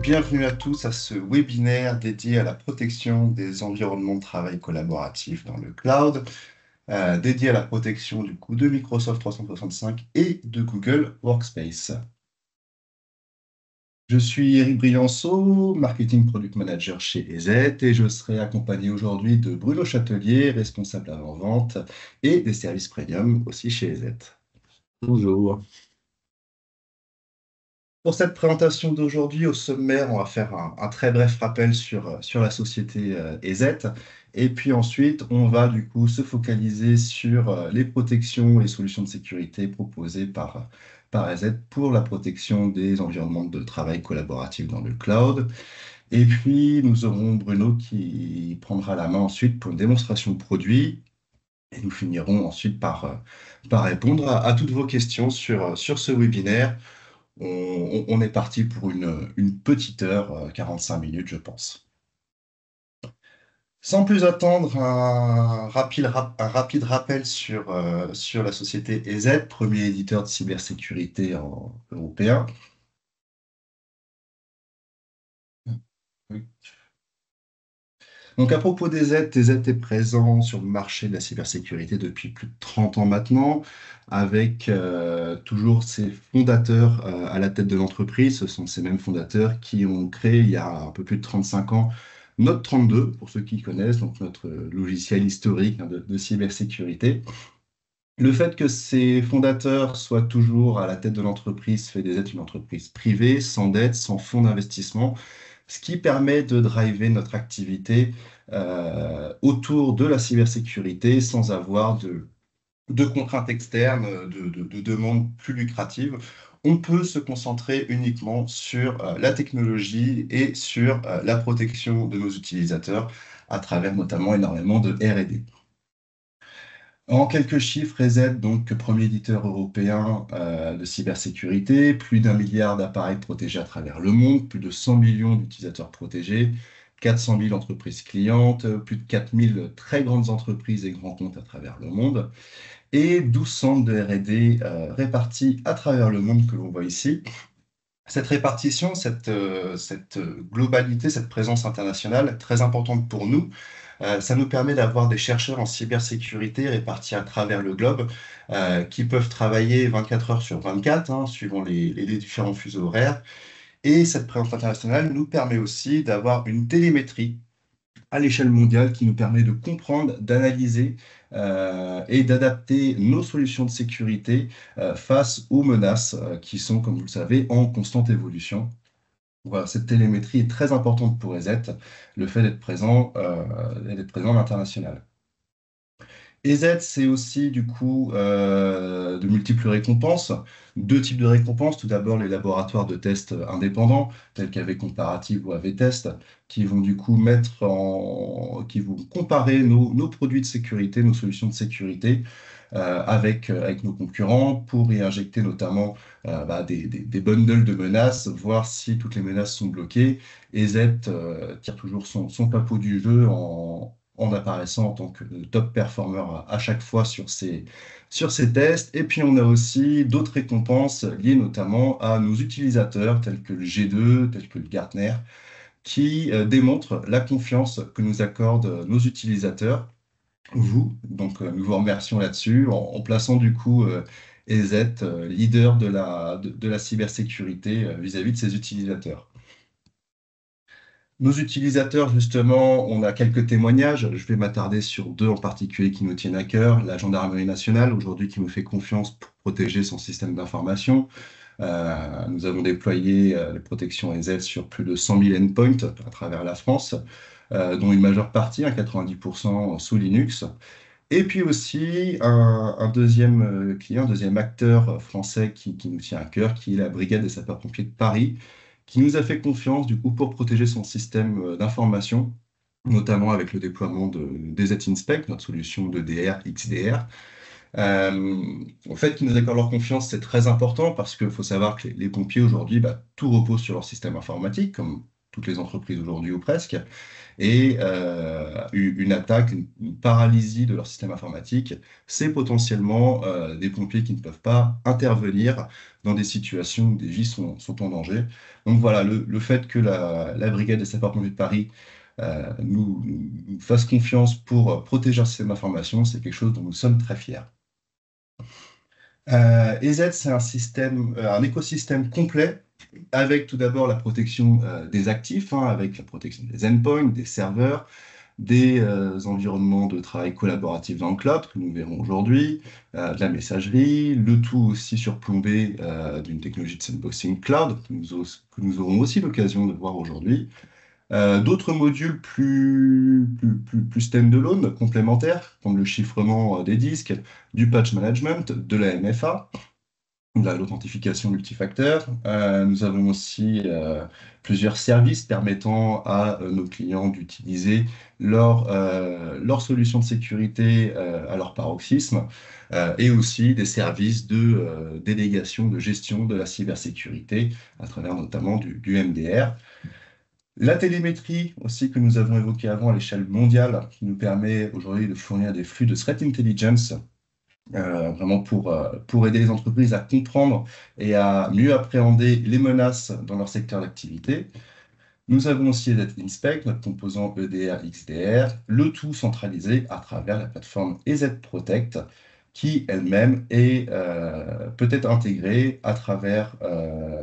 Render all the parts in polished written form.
Bienvenue à tous à ce webinaire dédié à la protection des environnements de travail collaboratifs dans le cloud, dédié à la protection du coup de Microsoft 365 et de Google Workspace. Je suis Eric Brianceau, Marketing Product Manager chez EZ et je serai accompagné aujourd'hui de Bruno Châtelier, responsable avant-vente et des services premium aussi chez EZ. Bonjour. Pour cette présentation d'aujourd'hui, au sommaire, on va faire un très bref rappel sur la société EZ. Et puis ensuite, on va du coup se focaliser sur les protections et solutions de sécurité proposées par EZ pour la protection des environnements de travail collaboratifs dans le cloud. Et puis, nous aurons Bruno qui prendra la main ensuite pour une démonstration de produit. Et nous finirons ensuite par répondre à toutes vos questions sur ce webinaire. On est parti pour une petite heure, 45 minutes, je pense. Sans plus attendre, un rapide rappel sur la société EZ, premier éditeur de cybersécurité européen. Oui. Donc à propos d'EZ, EZ est présent sur le marché de la cybersécurité depuis plus de 30 ans maintenant, avec toujours ses fondateurs à la tête de l'entreprise. Ce sont ces mêmes fondateurs qui ont créé il y a un peu plus de 35 ans Note 32, pour ceux qui connaissent, donc notre logiciel historique de cybersécurité. Le fait que ces fondateurs soient toujours à la tête de l'entreprise fait d'EZ une entreprise privée, sans dette, sans fonds d'investissement, ce qui permet de driver notre activité autour de la cybersécurité sans avoir de contraintes externes, de demandes plus lucratives. On peut se concentrer uniquement sur la technologie et sur la protection de nos utilisateurs à travers notamment énormément de R&D. En quelques chiffres, EZ, donc premier éditeur européen de cybersécurité, plus d'1 milliard d'appareils protégés à travers le monde, plus de 100 millions d'utilisateurs protégés, 400 000 entreprises clientes, plus de 4 000 très grandes entreprises et grands comptes à travers le monde, et 12 centres de R&D répartis à travers le monde que l'on voit ici. Cette répartition, cette globalité, cette présence internationale, très importante pour nous, ça nous permet d'avoir des chercheurs en cybersécurité répartis à travers le globe qui peuvent travailler 24 heures sur 24, hein, suivant les différents fuseaux horaires. Et cette présence internationale nous permet aussi d'avoir une télémétrie à l'échelle mondiale qui nous permet de comprendre, d'analyser et d'adapter nos solutions de sécurité face aux menaces qui sont, comme vous le savez, en constante évolution. Voilà, cette télémétrie est très importante pour EZ, le fait d'être présent à l'international. EZ, c'est aussi du coup de multiples récompenses, deux types de récompenses. Tout d'abord, les laboratoires de tests indépendants, tels qu'AV Comparative ou AV Test, qui vont du coup qui vont comparer nos produits de sécurité, nos solutions de sécurité avec nos concurrents pour y injecter notamment des bundles de menaces, voir si toutes les menaces sont bloquées. EZ tire toujours son chapeau du jeu en apparaissant en tant que top performer à chaque fois sur ces tests. Et puis on a aussi d'autres récompenses liées notamment à nos utilisateurs tels que le G2, tels que le Gartner, qui démontrent la confiance que nous accordent nos utilisateurs, vous. Donc nous vous remercions là-dessus en plaçant du coup EZ leader de la cybersécurité vis-à-vis de ses utilisateurs. Nos utilisateurs, justement, on a quelques témoignages. Je vais m'attarder sur deux en particulier qui nous tiennent à cœur. La Gendarmerie nationale, aujourd'hui, qui nous fait confiance pour protéger son système d'information. Nous avons déployé les protections EZ sur plus de 100 000 endpoints à travers la France, dont une majeure partie, 90% sous Linux. Et puis aussi un deuxième client, un deuxième acteur français qui nous tient à cœur, qui est la Brigade des sapeurs-pompiers de Paris, qui nous a fait confiance du coup pour protéger son système d'information, notamment avec le déploiement de DZ Inspect, notre solution de DR, XDR. En fait, qui nous accordent leur confiance, c'est très important parce qu'il faut savoir que les pompiers aujourd'hui, tout repose sur leur système informatique, comme toutes les entreprises aujourd'hui ou presque, et une attaque, une paralysie de leur système informatique, c'est potentiellement des pompiers qui ne peuvent pas intervenir dans des situations où des vies sont en danger. Donc voilà, le fait que la brigade des sapeurs-pompiers de Paris nous fasse confiance pour protéger un système d'information, c'est quelque chose dont nous sommes très fiers. EZ, c'est un écosystème complet avec tout d'abord la protection des actifs, hein, avec la protection des endpoints, des serveurs, des environnements de travail collaboratif dans le cloud que nous verrons aujourd'hui, de la messagerie, le tout aussi surplombé d'une technologie de sandboxing cloud que nous aurons aussi l'occasion de voir aujourd'hui. D'autres modules plus standalone, complémentaires, comme le chiffrement des disques, du patch management, de la MFA, de l'authentification multifacteur. Nous avons aussi plusieurs services permettant à nos clients d'utiliser leur solution de sécurité à leur paroxysme, et aussi des services de délégation, de gestion de la cybersécurité à travers notamment du MDR. La télémétrie aussi que nous avons évoquée avant à l'échelle mondiale, qui nous permet aujourd'hui de fournir des flux de threat intelligence, vraiment pour aider les entreprises à comprendre et à mieux appréhender les menaces dans leur secteur d'activité. Nous avons aussi EZ Inspect, notre composant EDR XDR, le tout centralisé à travers la plateforme EZ Protect, qui elle-même peut être intégrée à travers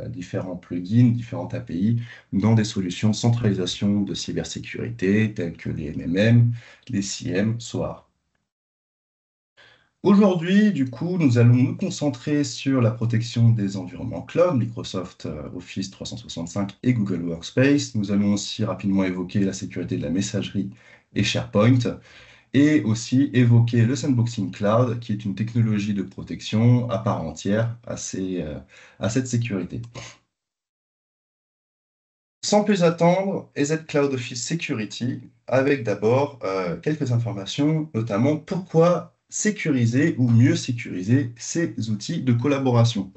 différents plugins, différentes API, dans des solutions de centralisation de cybersécurité telles que les MMM, les CIEM, SOAR. Aujourd'hui, du coup, nous allons nous concentrer sur la protection des environnements cloud, Microsoft Office 365 et Google Workspace. Nous allons aussi rapidement évoquer la sécurité de la messagerie et SharePoint, et aussi évoquer le sandboxing cloud, qui est une technologie de protection à part entière à cette sécurité. Sans plus attendre, EZ Cloud Office Security, avec d'abord quelques informations, notamment pourquoi sécuriser ou mieux sécuriser ces outils de collaboration.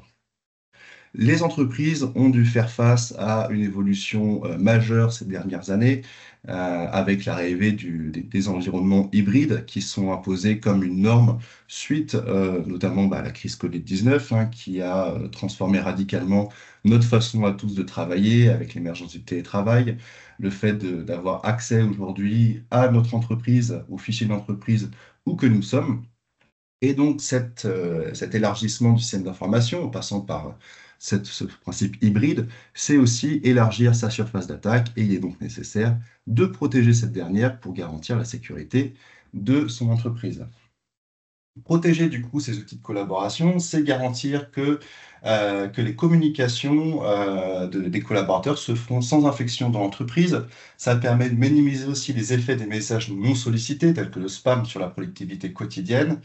Les entreprises ont dû faire face à une évolution majeure ces dernières années, avec l'arrivée des environnements hybrides qui sont imposés comme une norme suite notamment à la crise Covid-19, hein, qui a transformé radicalement notre façon à tous de travailler avec l'émergence du télétravail, le fait d'avoir accès aujourd'hui à notre entreprise, aux fichiers d'entreprise où que nous sommes. Et donc, cet élargissement du système d'information, en passant par ce principe hybride, c'est aussi élargir sa surface d'attaque, et il est donc nécessaire de protéger cette dernière pour garantir la sécurité de son entreprise. Protéger du coup ces outils de collaboration, c'est garantir que les communications des collaborateurs se font sans infection dans l'entreprise. Ça permet de minimiser aussi les effets des messages non sollicités, tels que le spam sur la productivité quotidienne.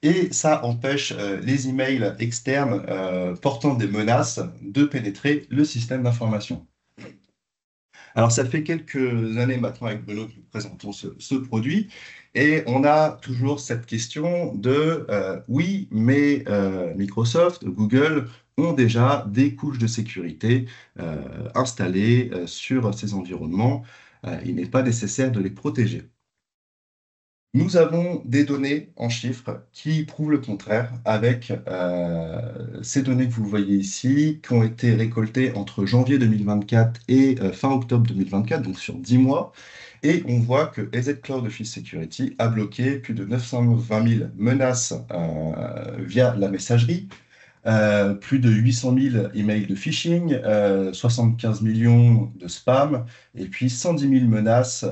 Et ça empêche les emails externes portant des menaces de pénétrer le système d'information. Alors, ça fait quelques années maintenant avec Bruno que nous présentons ce produit, et on a toujours cette question de oui, mais Microsoft, Google ont déjà des couches de sécurité installées sur ces environnements. Il n'est pas nécessaire de les protéger. Nous avons des données en chiffres qui prouvent le contraire avec ces données que vous voyez ici, qui ont été récoltées entre janvier 2024 et fin octobre 2024, donc sur 10 mois. Et on voit que EZ Cloud Office Security a bloqué plus de 920 000 menaces via la messagerie, plus de 800 000 emails de phishing, 75 millions de spam, et puis 110 000 menaces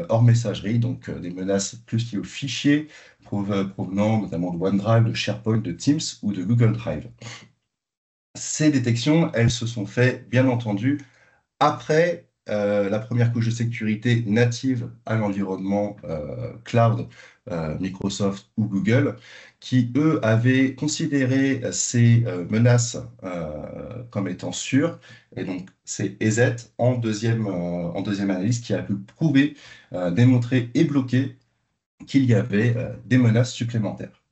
hors messagerie, donc des menaces plus liées aux fichiers provenant notamment de OneDrive, de SharePoint, de Teams ou de Google Drive. Ces détections, elles se sont faites, bien entendu, après la première couche de sécurité native à l'environnement cloud Microsoft ou Google, qui, eux, avaient considéré ces menaces comme étant sûres. Et donc, c'est EZ en deuxième analyse qui a pu prouver, démontrer et bloquer qu'il y avait des menaces supplémentaires.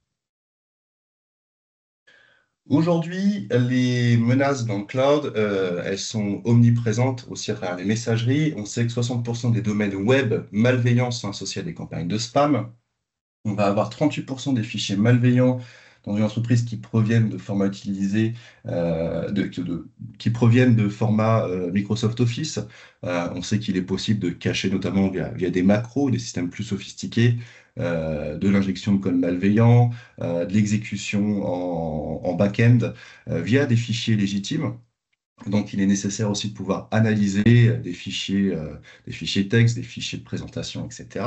Aujourd'hui, les menaces dans le cloud, elles sont omniprésentes aussi à travers les messageries. On sait que 60% des domaines web malveillants sont associés à des campagnes de spam. On va avoir 38% des fichiers malveillants dans une entreprise qui proviennent de formats utilisés, qui proviennent de formats Microsoft Office. On sait qu'il est possible de cacher, notamment via des macros, des systèmes plus sophistiqués, de l'injection de code malveillant, de l'exécution en back-end, via des fichiers légitimes. Donc, il est nécessaire aussi de pouvoir analyser des fichiers texte, des fichiers de présentation, etc.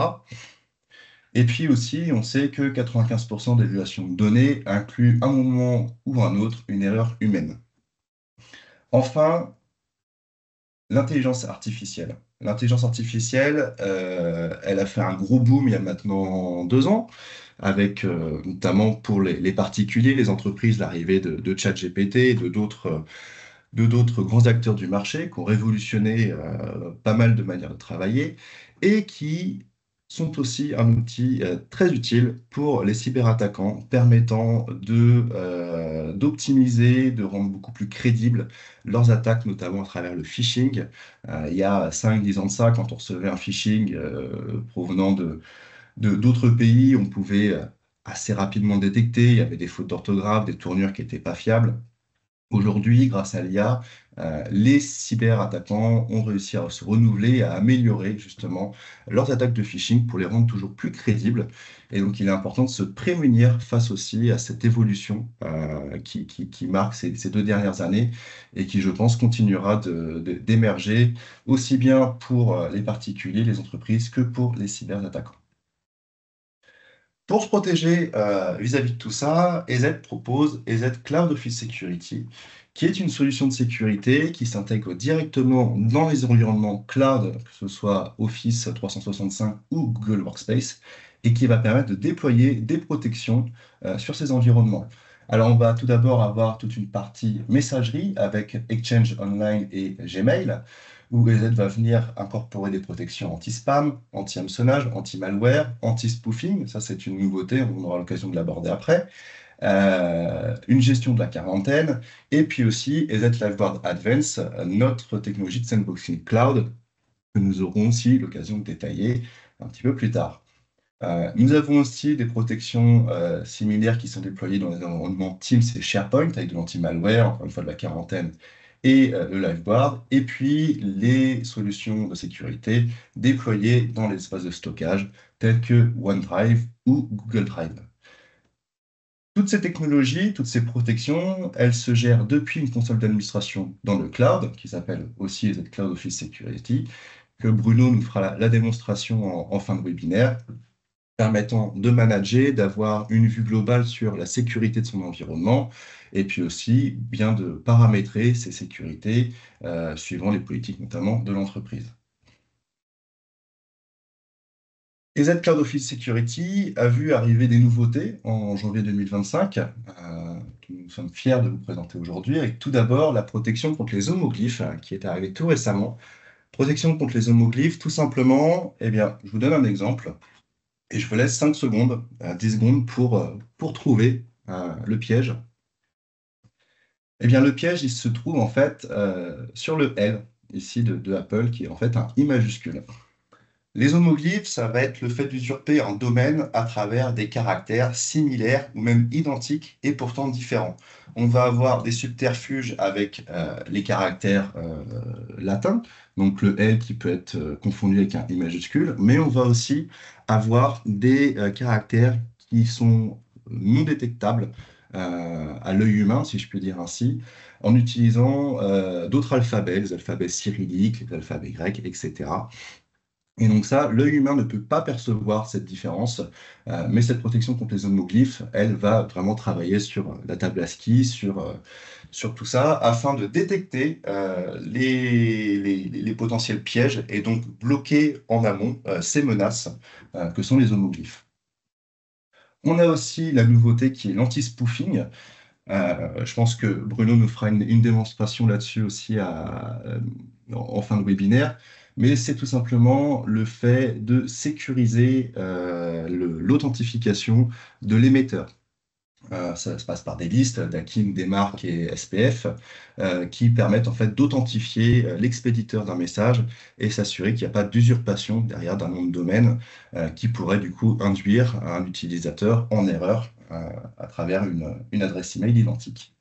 Et puis aussi, on sait que 95% des violations de données incluent à un moment ou un autre une erreur humaine. Enfin, l'intelligence artificielle. L'intelligence artificielle, elle a fait un gros boom il y a maintenant 2 ans, avec notamment pour les particuliers, les entreprises, l'arrivée de ChatGPT et de d'autres grands acteurs du marché qui ont révolutionné pas mal de manières de travailler et qui sont aussi un outil très utile pour les cyberattaquants, permettant d'optimiser, de rendre beaucoup plus crédibles leurs attaques, notamment à travers le phishing. Il y a 5-10 ans de ça, quand on recevait un phishing provenant d'autres pays, on pouvait assez rapidement le détecter. Il y avait des fautes d'orthographe, des tournures qui n'étaient pas fiables. Aujourd'hui, grâce à l'IA, les cyberattaquants ont réussi à se renouveler, à améliorer justement leurs attaques de phishing pour les rendre toujours plus crédibles. Et donc, il est important de se prémunir face aussi à cette évolution qui marque ces 2 dernières années et qui, je pense, continuera d'émerger aussi bien pour les particuliers, les entreprises, que pour les cyberattaquants. Pour se protéger vis-à-vis de tout ça, EZ propose EZ Cloud Office Security, qui est une solution de sécurité qui s'intègre directement dans les environnements cloud, que ce soit Office 365 ou Google Workspace, et qui va permettre de déployer des protections sur ces environnements. Alors, on va tout d'abord avoir toute une partie messagerie avec Exchange Online et Gmail, où EZ va venir incorporer des protections anti-spam, anti-hameçonnage, anti-malware, anti-spoofing. Ça, c'est une nouveauté, on aura l'occasion de l'aborder après. Une gestion de la quarantaine, et puis aussi EZ Liveboard Advance, notre technologie de sandboxing cloud, que nous aurons aussi l'occasion de détailler un petit peu plus tard. Nous avons aussi des protections similaires qui sont déployées dans les environnements Teams et SharePoint, avec de l'anti-malware, encore une fois de la quarantaine et le Liveboard, et puis les solutions de sécurité déployées dans les espaces de stockage tels que OneDrive ou Google Drive. Toutes ces technologies, toutes ces protections, elles se gèrent depuis une console d'administration dans le cloud, qui s'appelle aussi EZ Cloud Office Security, que Bruno nous fera la démonstration en fin de webinaire, permettant de manager, d'avoir une vue globale sur la sécurité de son environnement, et puis aussi bien de paramétrer ces sécurités suivant les politiques notamment de l'entreprise. EZ Cloud Office Security a vu arriver des nouveautés en janvier 2025, que nous sommes fiers de vous présenter aujourd'hui, avec tout d'abord la protection contre les homoglyphes, qui est arrivée tout récemment. Protection contre les homoglyphes, tout simplement, eh bien, je vous donne un exemple. Et je vous laisse 5 secondes, 10 secondes pour trouver le piège. Eh bien, le piège, il se trouve en fait sur le L, ici de Apple, qui est en fait un I majuscule. Les homoglyphes, ça va être le fait d'usurper un domaine à travers des caractères similaires ou même identiques et pourtant différents. On va avoir des subterfuges avec les caractères latins, donc le L qui peut être confondu avec un I majuscule, mais on va aussi avoir des caractères qui sont non détectables à l'œil humain, si je puis dire ainsi, en utilisant d'autres alphabets, les alphabets cyrilliques, les alphabets grecs, etc. Et donc ça, l'œil humain ne peut pas percevoir cette différence, mais cette protection contre les homoglyphes, elle va vraiment travailler sur la table ASCII, sur tout ça, afin de détecter les potentiels pièges et donc bloquer en amont ces menaces que sont les homoglyphes. On a aussi la nouveauté qui est l'anti-spoofing. Je pense que Bruno nous fera une démonstration là-dessus aussi en fin de webinaire, mais c'est tout simplement le fait de sécuriser l'authentification de l'émetteur. Ça se passe par des listes d'AKIM, DMARC et SPF qui permettent en fait d'authentifier l'expéditeur d'un message et s'assurer qu'il n'y a pas d'usurpation derrière d'un nom de domaine qui pourrait du coup induire un utilisateur en erreur à travers une adresse email identique.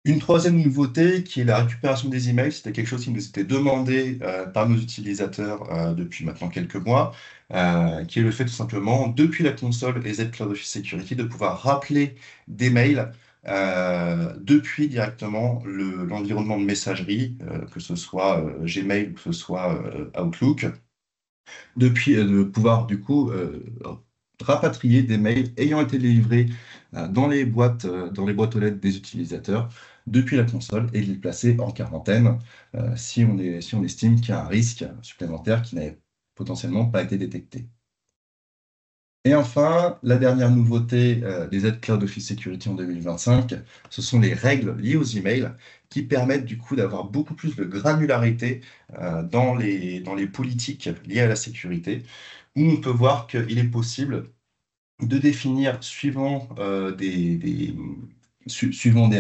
Une troisième nouveauté qui est la récupération des emails, c'était quelque chose qui nous était demandé par nos utilisateurs depuis maintenant quelques mois, qui est le fait tout simplement, depuis la console EZ Cloud Office Security, de pouvoir rappeler des mails depuis directement l'environnement de messagerie, que ce soit Gmail ou que ce soit Outlook, depuis de pouvoir du coup rapatrier des mails ayant été livrés dans les boîtes aux lettres des utilisateurs depuis la console et les placer en quarantaine si on estime qu'il y a un risque supplémentaire qui n'avait potentiellement pas été détecté. Et enfin, la dernière nouveauté des Z Cloud Office Security en 2025, ce sont les règles liées aux emails qui permettent du coup d'avoir beaucoup plus de granularité dans les politiques liées à la sécurité, où on peut voir qu'il est possible de définir suivant des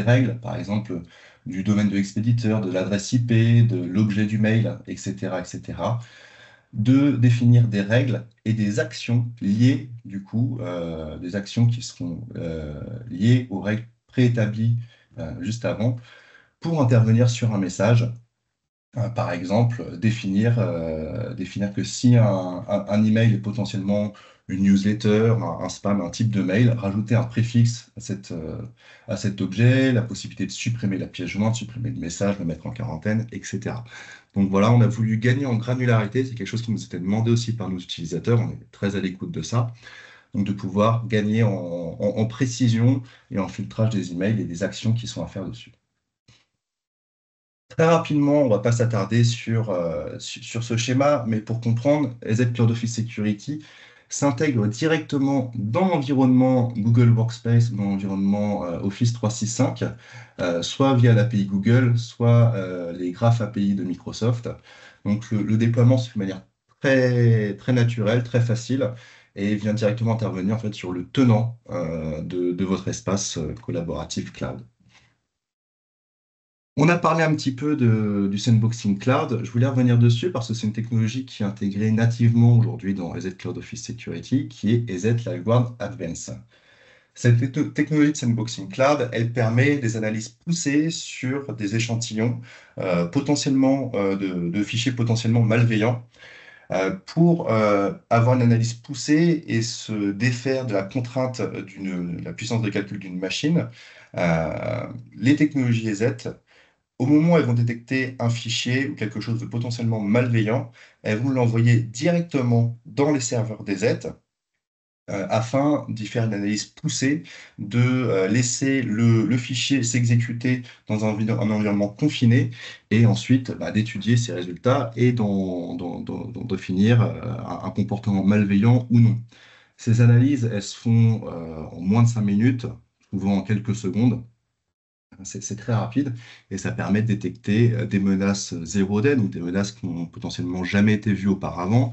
règles, par exemple du domaine de l'expéditeur, de l'adresse IP, de l'objet du mail, etc., etc., de définir des règles et des actions liées, du coup, des actions qui seront liées aux règles préétablies juste avant pour intervenir sur un message. Par exemple, définir que si un email est potentiellement une newsletter, un spam, un type de mail, rajouter un préfixe à cet objet, la possibilité de supprimer la pièce jointe, supprimer le message, le mettre en quarantaine, etc. Donc voilà, on a voulu gagner en granularité, c'est quelque chose qui nous était demandé aussi par nos utilisateurs, on est très à l'écoute de ça, donc de pouvoir gagner en précision et en filtrage des emails et des actions qui sont à faire dessus. Très rapidement, on ne va pas s'attarder sur ce schéma, mais pour comprendre, EZ Cloud Office Security s'intègre directement dans l'environnement Google Workspace, dans l'environnement Office 365, soit via l'API Google, soit les graphes API de Microsoft. Donc le déploiement se fait de manière très naturelle, très facile, et vient directement intervenir en fait, sur le tenant de votre espace collaboratif cloud. On a parlé un petit peu du sandboxing cloud. Je voulais revenir dessus parce que c'est une technologie qui est intégrée nativement aujourd'hui dans EZ Cloud Office Security, qui est EZ Livewire Advance. Cette technologie de sandboxing cloud, elle permet des analyses poussées sur des échantillons de fichiers potentiellement malveillants pour avoir une analyse poussée et se défaire de la contrainte de la puissance de calcul d'une machine. Les technologies EZ au moment où elles vont détecter un fichier ou quelque chose de potentiellement malveillant, elles vont l'envoyer directement dans les serveurs des Z afin d'y faire une analyse poussée, de laisser le fichier s'exécuter dans un environnement confiné et ensuite d'étudier ses résultats et d'en définir un comportement malveillant ou non. Ces analyses, elles se font en moins de 5 minutes, souvent en quelques secondes. C'est très rapide et ça permet de détecter des menaces zéro day, donc des menaces qui n'ont potentiellement jamais été vues auparavant.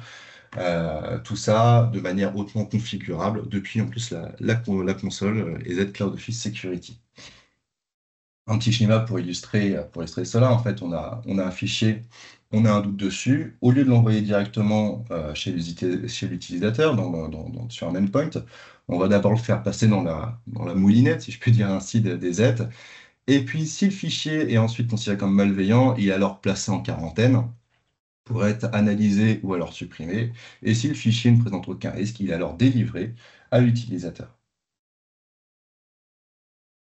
Tout ça de manière hautement configurable depuis en plus la console EZ Cloud Office Security. Un petit schéma pour illustrer cela, en fait, on a un fichier, on a un doute dessus. Au lieu de l'envoyer directement chez l'utilisateur sur un endpoint, on va d'abord le faire passer dans la moulinette, si je puis dire ainsi, des Z. Et puis, si le fichier est ensuite considéré comme malveillant, il est alors placé en quarantaine pour être analysé ou alors supprimé. Et si le fichier ne présente aucun risque, il est alors délivré à l'utilisateur.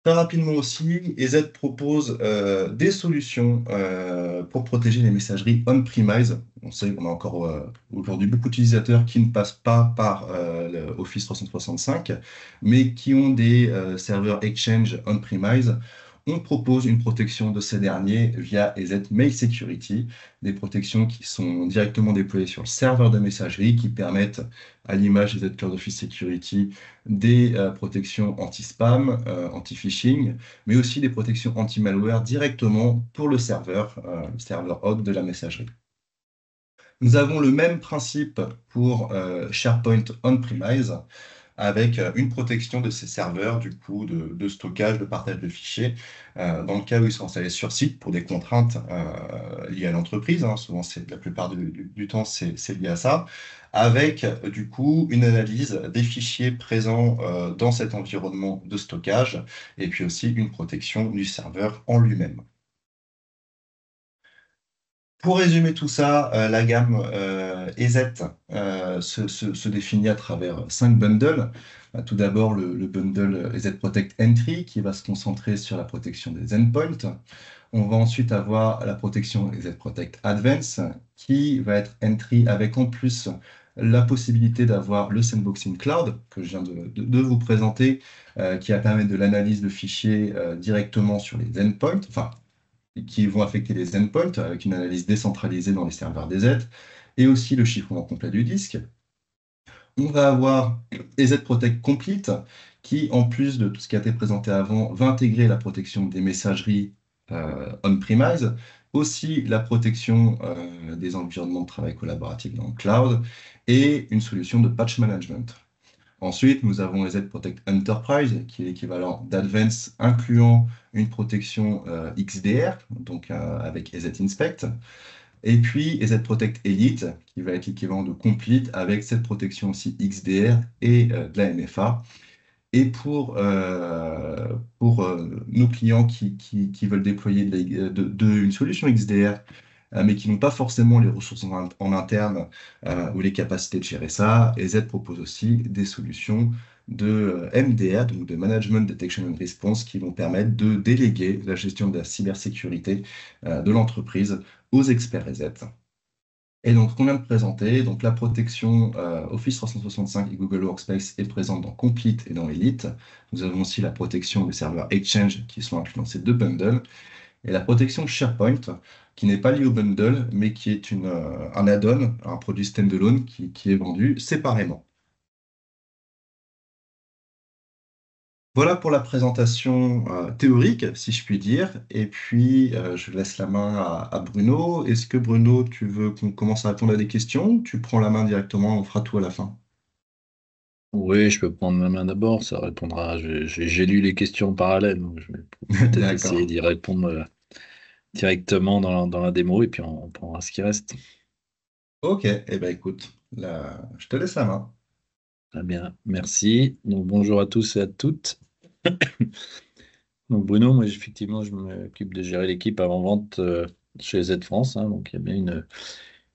Très rapidement aussi, EZ propose des solutions pour protéger les messageries on-premise. On sait qu'on a encore aujourd'hui beaucoup d'utilisateurs qui ne passent pas par Office 365, mais qui ont des serveurs Exchange on-premise. On propose une protection de ces derniers via EZ Mail Security, des protections qui sont directement déployées sur le serveur de messagerie, qui permettent, à l'image d'EZ Cloud Office Security, des protections anti-spam, anti-phishing, mais aussi des protections anti-malware directement pour le serveur hôte de la messagerie. Nous avons le même principe pour SharePoint on-premise. avec une protection de ces serveurs, du coup, de stockage, de partage de fichiers, dans le cas où ils sont installés sur site pour des contraintes liées à l'entreprise. Hein. Souvent, la plupart du temps, c'est lié à ça, avec du coup une analyse des fichiers présents dans cet environnement de stockage, et puis aussi une protection du serveur en lui-même. Pour résumer tout ça, la gamme EZ se définit à travers 5 bundles. Tout d'abord, le bundle EZ Protect Entry qui va se concentrer sur la protection des endpoints. On va ensuite avoir la protection EZ Protect Advance qui va être Entry avec en plus la possibilité d'avoir le sandboxing cloud que je viens de vous présenter, qui va permettre de l'analyse de fichiers directement sur les endpoints, enfin qui vont affecter les endpoints avec une analyse décentralisée dans les serveurs DZ, et aussi le chiffrement complet du disque. On va avoir EZ Protect Complete, qui, en plus de tout ce qui a été présenté avant, va intégrer la protection des messageries on-premise, aussi la protection des environnements de travail collaboratifs dans le cloud, et une solution de patch management. Ensuite, nous avons EZ Protect Enterprise, qui est l'équivalent d'Advance, incluant une protection XDR, donc avec EZ Inspect. Et puis EZ Protect Elite, qui va être l'équivalent de Complete, avec cette protection aussi XDR et de la MFA. Et pour nos clients qui veulent déployer une solution XDR, mais qui n'ont pas forcément les ressources en interne ou les capacités de gérer ça, EZ propose aussi des solutions de MDR, donc de Management Detection and Response, qui vont permettre de déléguer la gestion de la cybersécurité de l'entreprise aux experts EZ. Et donc, ce qu'on vient de présenter, donc la protection Office 365 et Google Workspace est présente dans Complete et dans Elite. Nous avons aussi la protection des serveurs Exchange qui sont inclus dans ces 2 bundles. Et la protection SharePoint, qui n'est pas liée au bundle, mais qui est un add-on, un produit standalone qui est vendu séparément. Voilà pour la présentation théorique, si je puis dire. Et puis, je laisse la main à Bruno. Est-ce que Bruno, tu veux qu'on commence à répondre à des questions? Tu prends la main directement, on fera tout à la fin. Oui, je peux prendre ma main d'abord, ça répondra. J'ai lu les questions en parallèle, donc je vais peut-être essayer D'accord. d'y répondre directement dans la démo et puis on prendra ce qui reste. Ok, eh ben écoute, je te laisse la main. Très bien, merci. Donc bonjour à tous et à toutes. Donc Bruno, moi effectivement, je m'occupe de gérer l'équipe avant-vente chez Z France, hein, donc il y a bien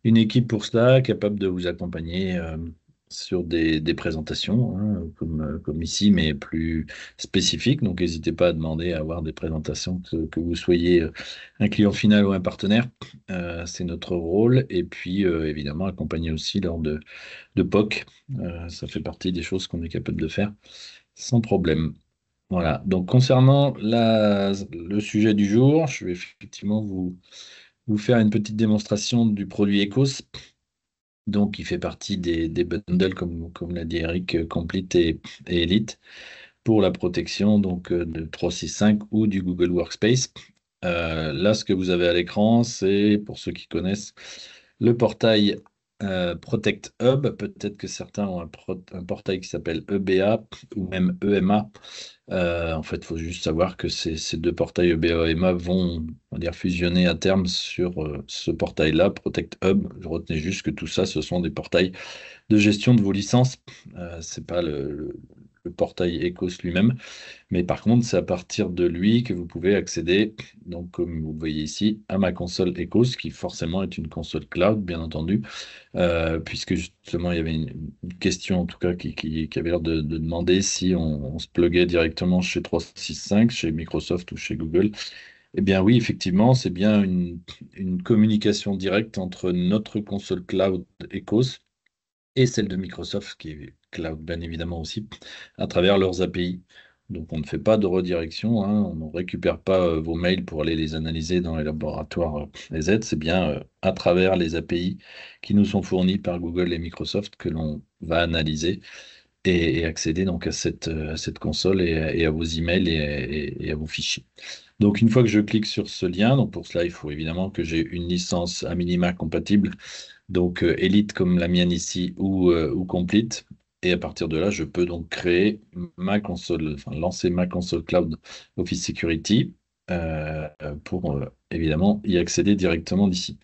une équipe pour cela, capable de vous accompagner sur des présentations, hein, comme ici, mais plus spécifiques. Donc, n'hésitez pas à demander à avoir des présentations, que vous soyez un client final ou un partenaire. C'est notre rôle. Et puis, évidemment, accompagner aussi lors de POC. Ça fait partie des choses qu'on est capable de faire sans problème. Voilà. Donc, concernant le sujet du jour, je vais effectivement vous faire une petite démonstration du produit Ecos. Donc, il fait partie des bundles, comme l'a dit Eric, Complete et Elite, pour la protection donc, de 365 ou du Google Workspace. Là, ce que vous avez à l'écran, c'est, pour ceux qui connaissent, le portail Protect Hub. Peut-être que certains ont un portail qui s'appelle EBA ou même EMA. En fait, il faut juste savoir que ces deux portails EBA et EMA vont, on va dire, fusionner à terme sur ce portail-là, Protect Hub. Je retenais juste que tout ça, ce sont des portails de gestion de vos licences. C'est pas le portail Ecos lui-même. Mais par contre, c'est à partir de lui que vous pouvez accéder, donc comme vous le voyez ici, à ma console Ecos, qui forcément est une console cloud, bien entendu, puisque justement, il y avait une question, en tout cas, qui avait l'air de demander si on se pluguait directement chez 365, chez Microsoft ou chez Google. Eh bien oui, effectivement, c'est bien une communication directe entre notre console cloud Ecos et celle de Microsoft, qui est cloud bien évidemment aussi, à travers leurs API. Donc on ne fait pas de redirection, hein, on ne récupère pas vos mails pour aller les analyser dans les laboratoires les aides, c'est bien à travers les API qui nous sont fournis par Google et Microsoft que l'on va analyser et accéder donc à cette console et à vos emails et à vos fichiers. Donc une fois que je clique sur ce lien, donc pour cela il faut évidemment que j'ai une licence à minima compatible, donc Elite comme la mienne ici ou Complete. Et à partir de là, je peux donc créer ma console, enfin lancer ma console cloud Office Security pour évidemment y accéder directement d'ici.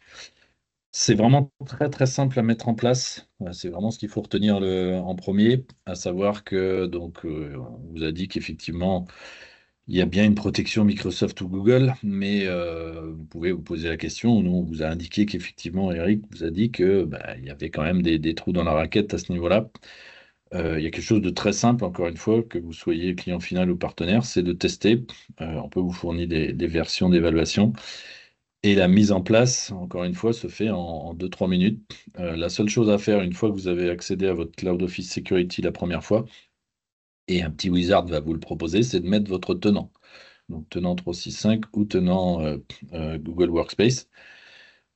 C'est vraiment très très simple à mettre en place. C'est vraiment ce qu'il faut retenir en premier, à savoir que donc on vous a dit qu'effectivement il y a bien une protection Microsoft ou Google, mais vous pouvez vous poser la question. Nous, on vous a indiqué qu'effectivement, Eric vous a dit que bah, il y avait quand même des trous dans la raquette à ce niveau-là. Il y a quelque chose de très simple, encore une fois, que vous soyez client final ou partenaire, c'est de tester. On peut vous fournir des versions d'évaluation. Et la mise en place, encore une fois, se fait en 2-3 minutes. La seule chose à faire, une fois que vous avez accédé à votre Cloud Office Security la première fois, et un petit wizard va vous le proposer, c'est de mettre votre tenant. Donc tenant 365 ou tenant Google Workspace.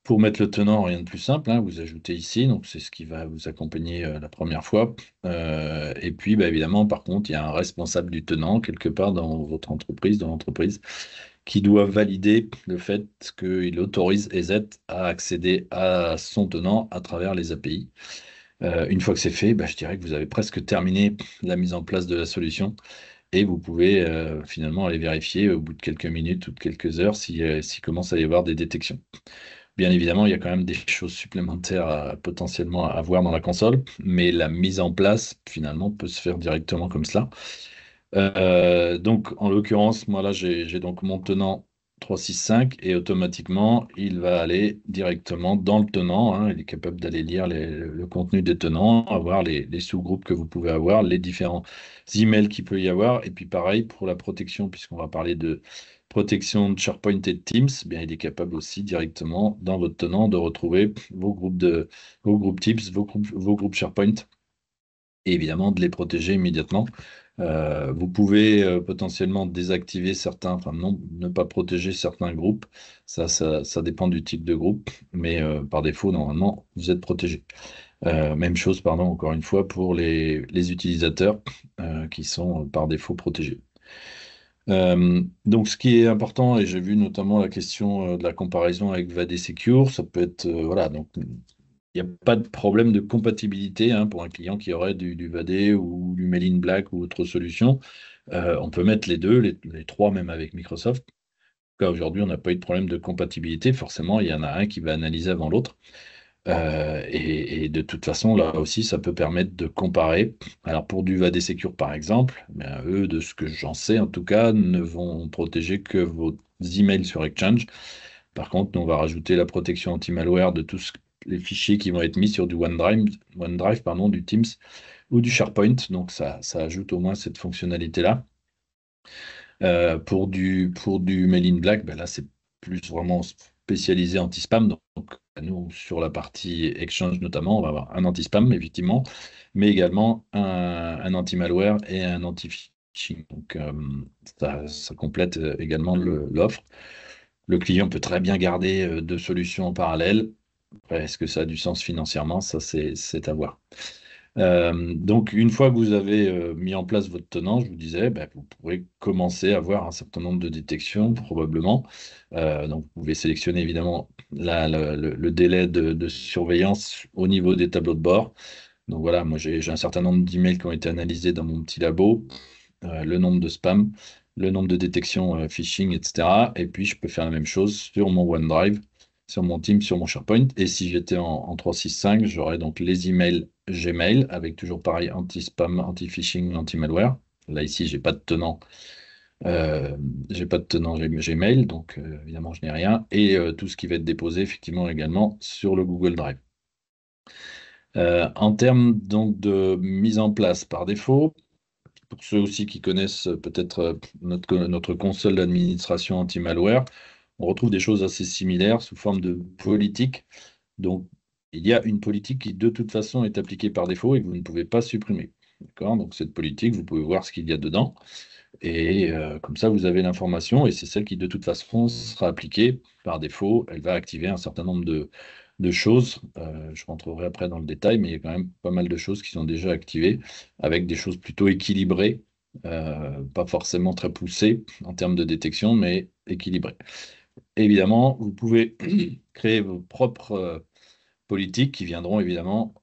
Pour mettre le tenant, rien de plus simple, hein, vous ajoutez ici, donc c'est ce qui va vous accompagner la première fois. Et puis, bah, évidemment, par contre, il y a un responsable du tenant quelque part dans votre entreprise, dans l'entreprise, qui doit valider le fait qu'il autorise EZ à accéder à son tenant à travers les API. Une fois que c'est fait, bah, je dirais que vous avez presque terminé la mise en place de la solution et vous pouvez finalement aller vérifier au bout de quelques minutes ou de quelques heures s'il commence à y avoir des détections. Bien évidemment, il y a quand même des choses supplémentaires potentiellement à voir dans la console, mais la mise en place, finalement, peut se faire directement comme cela. Donc, en l'occurrence, moi là, j'ai donc mon tenant 365 et automatiquement, il va aller directement dans le tenant, hein. Il est capable d'aller lire le contenu des tenants, avoir les sous-groupes que vous pouvez avoir, les différents emails qu'il peut y avoir. Et puis, pareil, pour la protection, puisqu'on va parler de protection de SharePoint et de Teams, eh bien, il est capable aussi directement dans votre tenant de retrouver vos groupes Teams, vos groupes SharePoint et évidemment de les protéger immédiatement. Vous pouvez potentiellement désactiver certains, enfin non, ne pas protéger certains groupes. Ça dépend du type de groupe, mais par défaut, normalement, vous êtes protégé. Même chose, pardon, encore une fois, pour les utilisateurs qui sont par défaut protégés. Donc, ce qui est important, et j'ai vu notamment la question de la comparaison avec VAD Secure, ça peut être, voilà, donc il n'y a pas de problème de compatibilité hein, pour un client qui aurait du VAD ou du Mail in Black ou autre solution. On peut mettre les deux, les trois même avec Microsoft. En tout cas, aujourd'hui, on n'a pas eu de problème de compatibilité. Forcément, il y en a un qui va analyser avant l'autre. Et de toute façon, là aussi, ça peut permettre de comparer. Alors, pour du VAD Secure, par exemple, ben, eux, de ce que j'en sais, en tout cas, ne vont protéger que vos emails sur Exchange. Par contre, nous, on va rajouter la protection anti-malware de tous les fichiers qui vont être mis sur du OneDrive, pardon, du Teams ou du SharePoint. Donc, ça ajoute au moins cette fonctionnalité-là. Pour du Mail in Black, ben là, c'est plus vraiment spécialisé anti-spam. Donc, nous, sur la partie Exchange notamment, on va avoir un anti-spam, effectivement, mais également un anti-malware et un anti-phishing. Donc, ça complète également l'offre. Le client peut très bien garder deux solutions en parallèle. Après, est-ce que ça a du sens financièrement? Ça, c'est à voir. Donc, une fois que vous avez mis en place votre tenant, je vous disais, ben, vous pourrez commencer à avoir un certain nombre de détections, probablement. Donc, vous pouvez sélectionner évidemment le délai de surveillance au niveau des tableaux de bord. Donc voilà, moi j'ai un certain nombre d'emails qui ont été analysés dans mon petit labo, le nombre de spam, le nombre de détections phishing, etc. Et puis je peux faire la même chose sur mon OneDrive, sur mon Teams, sur mon SharePoint. Et si j'étais en 365, j'aurais donc les emails Gmail avec toujours pareil anti-spam, anti-phishing, anti-malware. Là ici, euh, j'ai pas de tenant Gmail, donc évidemment je n'ai rien. Et tout ce qui va être déposé effectivement également sur le Google Drive. En termes donc de mise en place par défaut, pour ceux aussi qui connaissent peut-être notre console d'administration anti-malware, on retrouve des choses assez similaires sous forme de politique. Donc, il y a une politique qui de toute façon est appliquée par défaut et que vous ne pouvez pas supprimer. D'accord? Donc, cette politique, vous pouvez voir ce qu'il y a dedans. Et comme ça, vous avez l'information et c'est celle qui, de toute façon, sera appliquée par défaut. Elle va activer un certain nombre de choses. Je rentrerai après dans le détail, mais il y a quand même pas mal de choses qui sont déjà activées avec des choses plutôt équilibrées, pas forcément très poussées en termes de détection, mais équilibrées. Évidemment, vous pouvez créer vos propres politiques qui viendront évidemment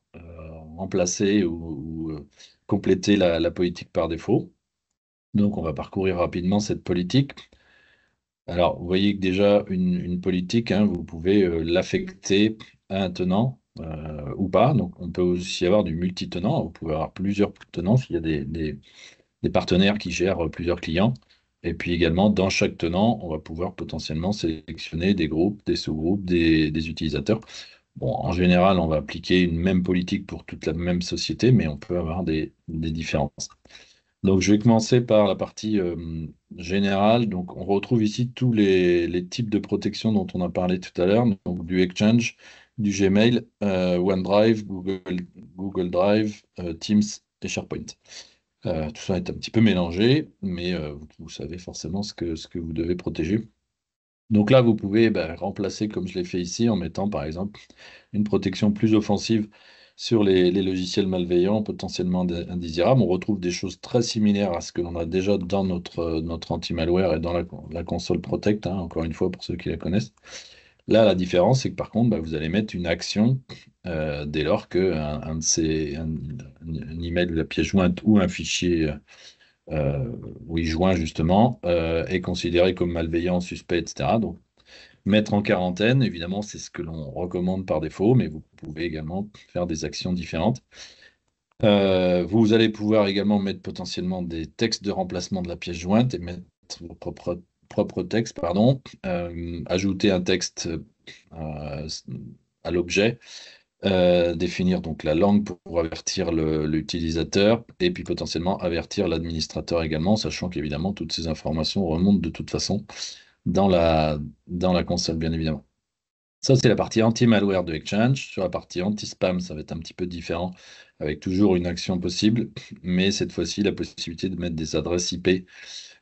remplacer ou compléter la politique par défaut. Donc, on va parcourir rapidement cette politique. Alors, vous voyez que déjà, une politique, hein, vous pouvez l'affecter à un tenant ou pas. Donc, on peut aussi avoir du multitenant. Vous pouvez avoir plusieurs tenants s'il y a des partenaires qui gèrent plusieurs clients. Et puis également, dans chaque tenant, on va pouvoir potentiellement sélectionner des groupes, des sous-groupes, des utilisateurs. Bon, en général, on va appliquer une même politique pour toute la même société, mais on peut avoir des différences. Donc, je vais commencer par la partie générale. Donc, on retrouve ici tous les types de protection dont on a parlé tout à l'heure. Donc, du Exchange, du Gmail, OneDrive, Google Drive, Teams et SharePoint. Tout ça est un petit peu mélangé, mais vous savez forcément ce que vous devez protéger. Donc là, vous pouvez remplacer, comme je l'ai fait ici, en mettant par exemple une protection plus offensive sur les logiciels malveillants, potentiellement indésirables. On retrouve des choses très similaires à ce que l'on a déjà dans notre anti-malware et dans la console Protect, hein, encore une fois pour ceux qui la connaissent. Là, la différence, c'est que par contre, vous allez mettre une action dès lors un email ou la pièce jointe ou un fichier oui, joint justement est considéré comme malveillant, suspect, etc. Donc, mettre en quarantaine, évidemment, c'est ce que l'on recommande par défaut, mais vous pouvez également faire des actions différentes. Vous allez pouvoir également mettre potentiellement des textes de remplacement de la pièce jointe et mettre vos propres textes, pardon. Ajouter un texte euh, à l'objet, définir donc la langue pour avertir l'utilisateur et puis potentiellement avertir l'administrateur également, sachant qu'évidemment toutes ces informations remontent de toute façon dans la console, bien évidemment. Ça, c'est la partie anti-malware de Exchange. Sur la partie anti-spam, ça va être un petit peu différent, avec toujours une action possible, mais cette fois-ci, la possibilité de mettre des adresses IP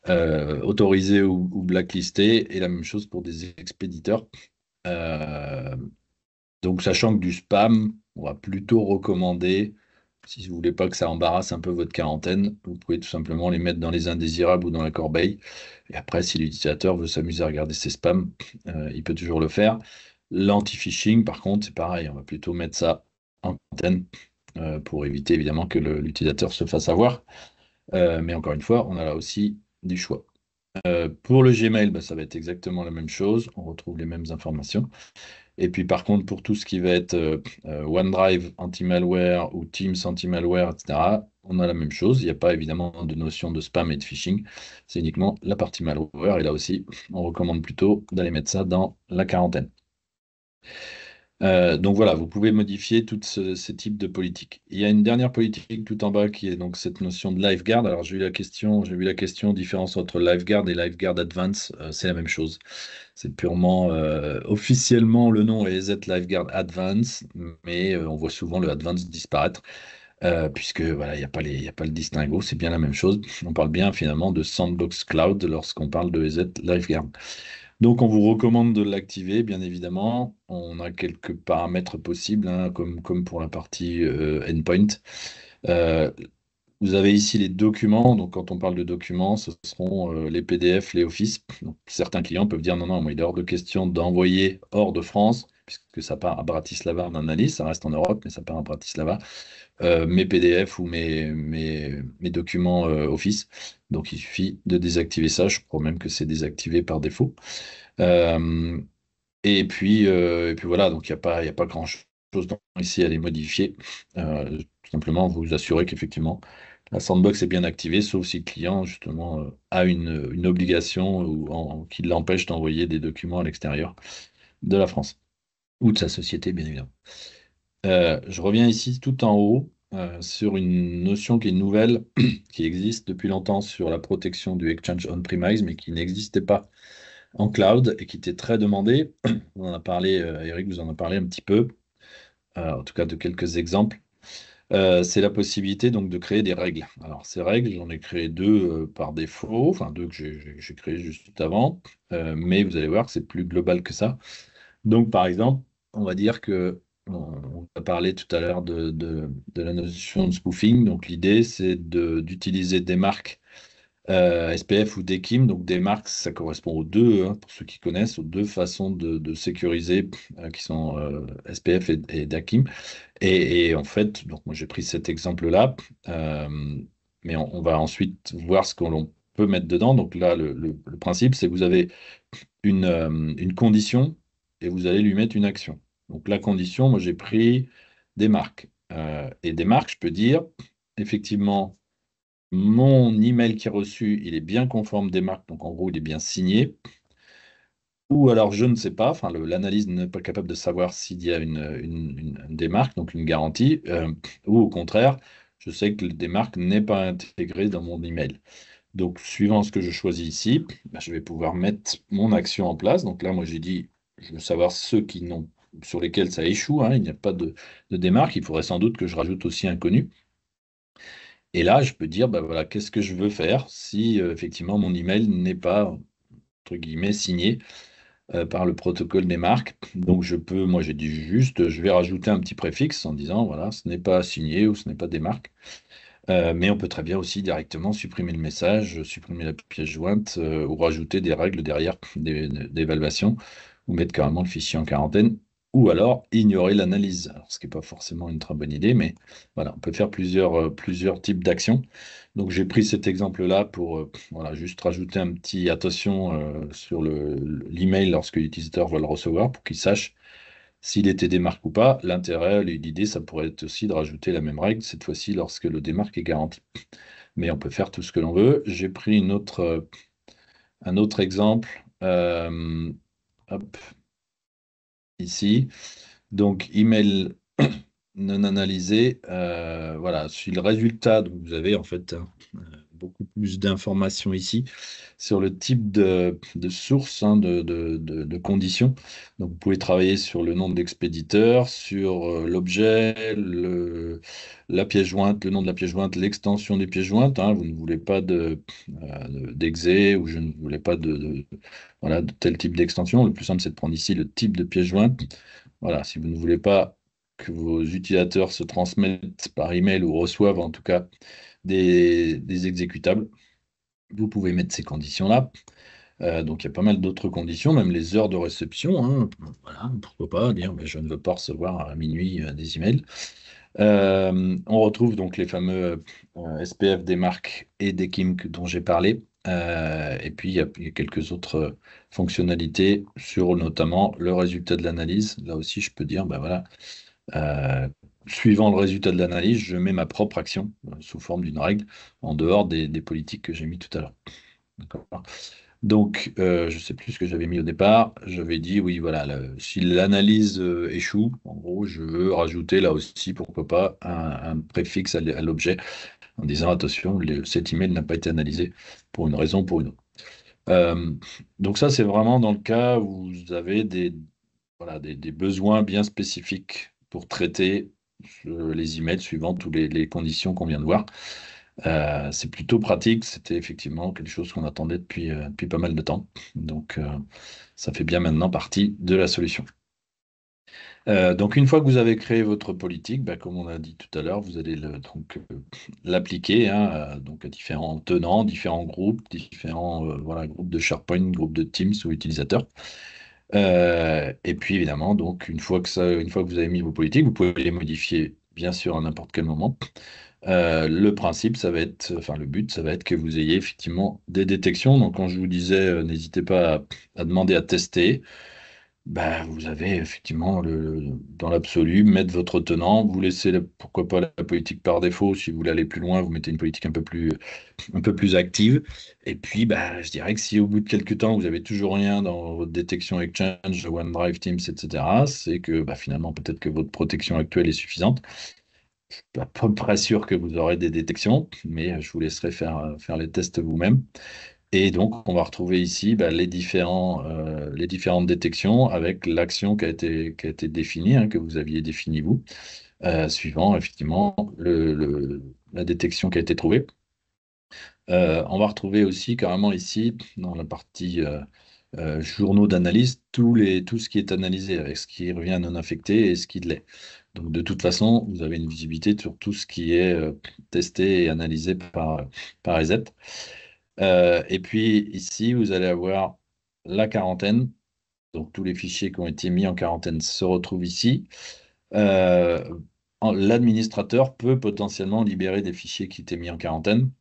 autorisées ou blacklistées, et la même chose pour des expéditeurs. Euh, donc, sachant que du spam, on va plutôt recommander, si vous voulez pas que ça embarrasse un peu votre quarantaine, vous pouvez tout simplement les mettre dans les indésirables ou dans la corbeille. Et après, si l'utilisateur veut s'amuser à regarder ses spams, il peut toujours le faire. L'anti-phishing, par contre, c'est pareil, on va plutôt mettre ça en quarantaine pour éviter évidemment que l'utilisateur se fasse avoir. Mais encore une fois, on a là aussi du choix. Pour le Gmail, ça va être exactement la même chose. On retrouve les mêmes informations. Et puis par contre, pour tout ce qui va être OneDrive anti-malware ou Teams anti-malware, etc., on a la même chose. Il n'y a pas évidemment de notion de spam et de phishing. C'est uniquement la partie malware. Et là aussi, on recommande plutôt d'aller mettre ça dans la quarantaine. Donc voilà, vous pouvez modifier tous ces types de politiques. Il y a une dernière politique tout en bas qui est donc cette notion de LifeGuard. Alors j'ai vu la question différence entre LifeGuard et LifeGuard Advance. C'est la même chose. C'est purement officiellement le nom est Z LifeGuard Advance, mais on voit souvent le Advance disparaître puisque voilà, il y a pas le distinguo, c'est bien la même chose. On parle bien finalement de Sandbox Cloud lorsqu'on parle de Z LifeGuard. Donc, on vous recommande de l'activer, bien évidemment. On a quelques paramètres possibles, hein, comme pour la partie endpoint. Euh, Vous avez ici les documents. Donc, quand on parle de documents, ce seront les PDF, les Office. Donc, certains clients peuvent dire non, non, moi, il est hors de question d'envoyer hors de France, puisque ça part à Bratislava en analyse. Ça reste en Europe, mais ça part à Bratislava. Mes PDF ou mes documents Office. Donc, il suffit de désactiver ça. Je crois même que c'est désactivé par défaut. Euh, et puis voilà, donc il y a pas grand-chose ici à les modifier. Tout simplement, vous assurez qu'effectivement, la sandbox est bien activée, sauf si le client, justement, a une obligation qui l'empêche d'envoyer des documents à l'extérieur de la France ou de sa société, bien évidemment. Je reviens ici tout en haut sur une notion qui est nouvelle, qui existe depuis longtemps sur la protection du Exchange on-premise, mais qui n'existait pas en cloud et qui était très demandé. On en a parlé, Eric vous en a parlé un petit peu, en tout cas de quelques exemples. C'est la possibilité donc de créer des règles. Alors ces règles, j'en ai créé deux par défaut, enfin deux que j'ai créé juste avant, mais vous allez voir que c'est plus global que ça. Donc par exemple, on va dire que on a parlé tout à l'heure de la notion de spoofing. Donc l'idée c'est d'utiliser des marques SPF ou DKIM, donc des marques, ça correspond aux deux, hein, pour ceux qui connaissent, aux deux façons de sécuriser qui sont SPF et DKIM. Et en fait, donc moi j'ai pris cet exemple-là, euh, mais on va ensuite voir ce que l'on peut mettre dedans. Donc là, le principe, c'est que vous avez une condition et vous allez lui mettre une action. Donc la condition, moi j'ai pris des marques. Et des marques, je peux dire, effectivement, mon email qui est reçu, il est bien conforme des marques, donc en gros, il est bien signé. Ou alors, je ne sais pas, enfin, l'analyse n'est pas capable de savoir s'il y a une démarque, donc une garantie, ou au contraire, je sais que le démarque n'est pas intégré dans mon email. Donc, suivant ce que je choisis ici, bah, je vais pouvoir mettre mon action en place. Donc là, moi, j'ai dit, je veux savoir ceux qui n'ont, sur lesquels ça échoue, hein, il n'y a pas de démarque. Il faudrait sans doute que je rajoute aussi inconnu. Et là, je peux dire, bah voilà, qu'est-ce que je veux faire si effectivement mon email n'est pas, entre guillemets, signé par le protocole des marques. Donc je peux, moi j'ai dit juste, je vais rajouter un petit préfixe en disant, voilà, ce n'est pas signé ou ce n'est pas des marques. Mais on peut très bien aussi directement supprimer le message, supprimer la pièce jointe ou rajouter des règles derrière d'évaluation ou mettre carrément le fichier en quarantaine ou alors ignorer l'analyse. Alors, ce qui n'est pas forcément une très bonne idée, mais voilà, on peut faire plusieurs types d'actions. Donc j'ai pris cet exemple-là pour voilà, juste rajouter un petit attention sur l'email lorsque l'utilisateur va le recevoir pour qu'il sache s'il était démarque ou pas. L'intérêt, l'idée, ça pourrait être aussi de rajouter la même règle, cette fois-ci lorsque le démarque est garanti. Mais on peut faire tout ce que l'on veut. J'ai pris un autre exemple, hop, ici. Donc, email non analysé. Voilà, sur le résultat, donc vous avez en fait beaucoup plus d'informations ici sur le type de source, hein, de conditions. Donc, vous pouvez travailler sur le nom de l'expéditeur, sur l'objet, la pièce jointe, le nom de la pièce jointe, l'extension des pièces jointes, hein. Vous ne voulez pas d'exe ou je ne voulais pas voilà, de tel type d'extension. Le plus simple, c'est de prendre ici le type de pièce jointe. Voilà, si vous ne voulez pas que vos utilisateurs se transmettent par email ou reçoivent en tout cas des exécutables, vous pouvez mettre ces conditions-là. Donc il y a pas mal d'autres conditions, même les heures de réception, hein. Voilà, pourquoi pas dire mais je ne veux pas recevoir à minuit des emails. On retrouve donc les fameux SPF des marques et des KIM dont j'ai parlé. Et puis il y a quelques autres fonctionnalités sur notamment le résultat de l'analyse. Là aussi, je peux dire, ben voilà, euh, suivant le résultat de l'analyse, je mets ma propre action sous forme d'une règle en dehors des politiques que j'ai mis tout à l'heure. D'accord. Donc, je ne sais plus ce que j'avais mis au départ. J'avais dit, oui, voilà, si l'analyse échoue, en gros, je veux rajouter là aussi, pourquoi pas, un préfixe à l'objet en disant, attention, cet email n'a pas été analysé pour une raison ou pour une autre. Euh, donc ça, c'est vraiment dans le cas où vous avez voilà, des besoins bien spécifiques pour traiter les emails suivant toutes les conditions qu'on vient de voir. C'est plutôt pratique, c'était effectivement quelque chose qu'on attendait depuis pas mal de temps. Donc, ça fait bien maintenant partie de la solution. Donc, une fois que vous avez créé votre politique, bah, comme on a dit tout à l'heure, vous allez donc, l'appliquer, hein, donc à différents tenants, différents groupes, différents voilà, groupes de SharePoint, groupes de Teams ou utilisateurs. Et puis évidemment, donc une fois que vous avez mis vos politiques, vous pouvez les modifier bien sûr à n'importe quel moment. Le principe, ça va être, enfin le but, ça va être que vous ayez effectivement des détections. Donc quand je vous disais, n'hésitez pas à demander à tester, bah, vous avez effectivement dans l'absolu, mettre votre tenant, vous laissez pourquoi pas la politique par défaut. Si vous voulez aller plus loin, vous mettez une politique un peu plus active. Et puis, bah, je dirais que si au bout de quelques temps, vous avez toujours rien dans votre détection Exchange, OneDrive, Teams, etc., c'est que bah, finalement, peut-être que votre protection actuelle est suffisante. Je suis à peu près sûr que vous aurez des détections, mais je vous laisserai faire les tests vous-même. Et donc, on va retrouver ici bah, les différentes détections avec l'action qui a été définie, hein, que vous aviez définie vous, suivant effectivement la détection qui a été trouvée. On va retrouver aussi carrément ici, dans la partie journaux d'analyse, tout ce qui est analysé, avec ce qui revient non affecté et ce qui l'est. Donc de toute façon, vous avez une visibilité sur tout ce qui est testé et analysé par EZ. Et puis ici, vous allez avoir la quarantaine. Donc tous les fichiers qui ont été mis en quarantaine se retrouvent ici. Euh, L'administrateur peut potentiellement libérer des fichiers qui étaient mis en quarantaine.